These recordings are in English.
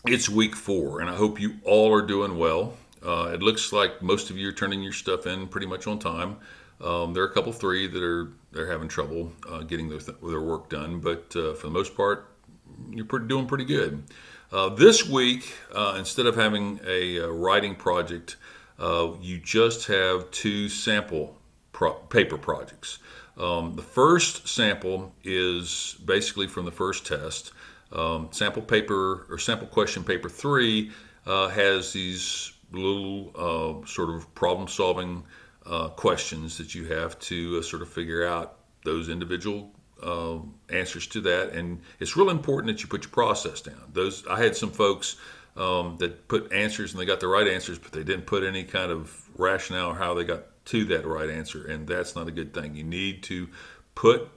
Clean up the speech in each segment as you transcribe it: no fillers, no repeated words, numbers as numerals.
It's week 4, and I hope you all are doing well. It looks like most of you are turning your stuff in pretty much on time. There are a couple three that they're having trouble getting their work done, but for the most part, you're doing pretty good. This week, instead of having a writing project, you just have two sample paper projects. The first sample is basically from the first test. Sample paper or sample question paper 3 has these little sort of problem solving questions that you have to sort of figure out those individual answers to that. And it's real important that you put your process down. Those I had some folks that put answers and they got the right answers, but they didn't put any kind of rationale how they got to that right answer, and that's not a good thing. You need to put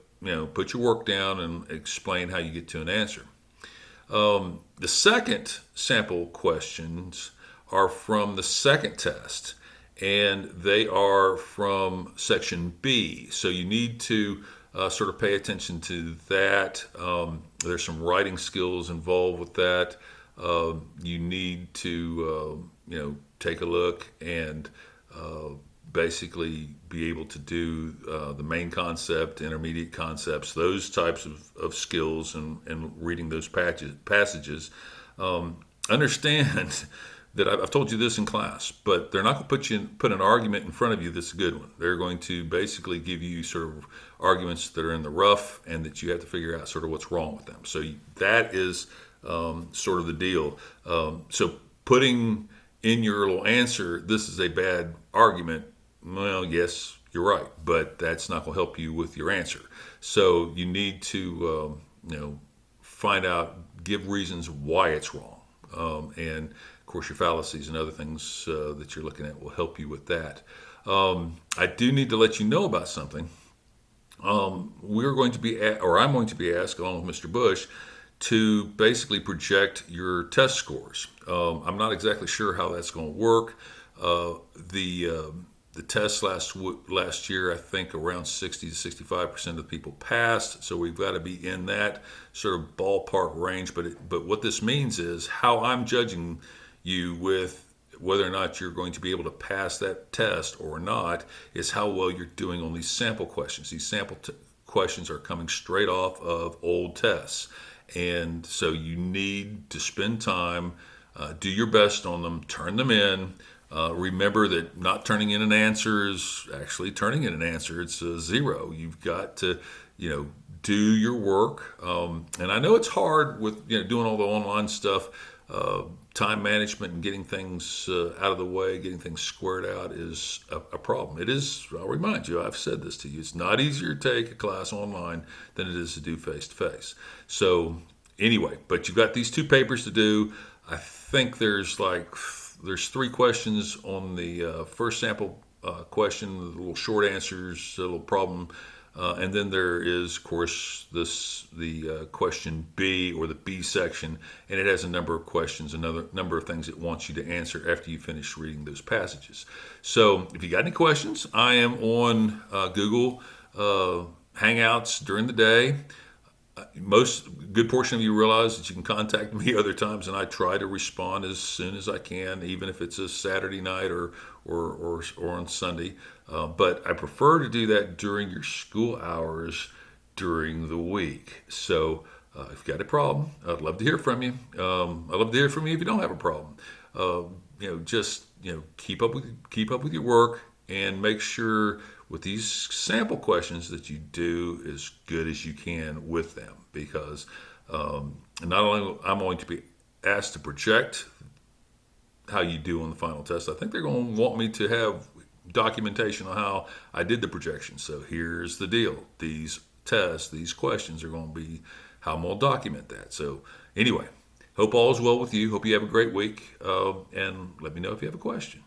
put your work down and explain how you get to an answer. The second sample questions are from the second test, and they are from section B. So you need to sort of pay attention to that. There's some writing skills involved with that. You need to take a look and basically be able to do the main concept, intermediate concepts, those types of skills, and reading those passages. Understand that I've told you this in class, but they're not going to put an argument in front of you that's a good one. They're going to basically give you sort of arguments that are in the rough and that you have to figure out sort of what's wrong with them. So that is sort of the deal. So putting in your little answer, this is a bad argument. Well, yes, you're right, but that's not going to help you with your answer. So you need to, find out, give reasons why it's wrong, and of course your fallacies and other things that you're looking at will help you with that. I do need to let you know about something. We're going to be, or I'm going to be asked, along with Mr. Bush, to basically project your test scores. I'm not exactly sure how that's going to work. The test last year, I think around 60 to 65% of people passed. So we've got to be in that sort of ballpark range. But what this means is how I'm judging you with whether or not you're going to be able to pass that test or not is how well you're doing on these sample questions. These questions are coming straight off of old tests. And so you need to spend time, do your best on them, turn them in. Remember that not turning in an answer is actually turning in an answer. It's a zero. You've got to, do your work. And I know it's hard with doing all the online stuff. Time management and getting things out of the way, getting things squared out is a problem. It is. I'll remind you. I've said this to you. It's not easier to take a class online than it is to do face to face. So anyway, but you've got these two papers to do. I think there's 3 questions on the first sample question, the little short answers, a little problem, and then there is, of course, the question B, or the B section, and it has a number of questions, another number of things it wants you to answer after you finish reading those passages. So if you got any questions, I am on Google Hangouts during the day. Most good portion of you realize that you can contact me other times, and I try to respond as soon as I can, even if it's a Saturday night or on Sunday. But I prefer to do that during your school hours during the week. So if you've got a problem, I'd love to hear from you. I'd love to hear from you if you don't have a problem. Just keep up with your work and make sure with these sample questions that you do as good as you can with them, because not only I'm going to be asked to project how you do on the final test, I think they're going to want me to have documentation on how I did the projection. So here's the deal. These tests, these questions are going to be how I'm going to document that. So anyway, hope all is well with you. Hope you have a great week, and let me know if you have a question.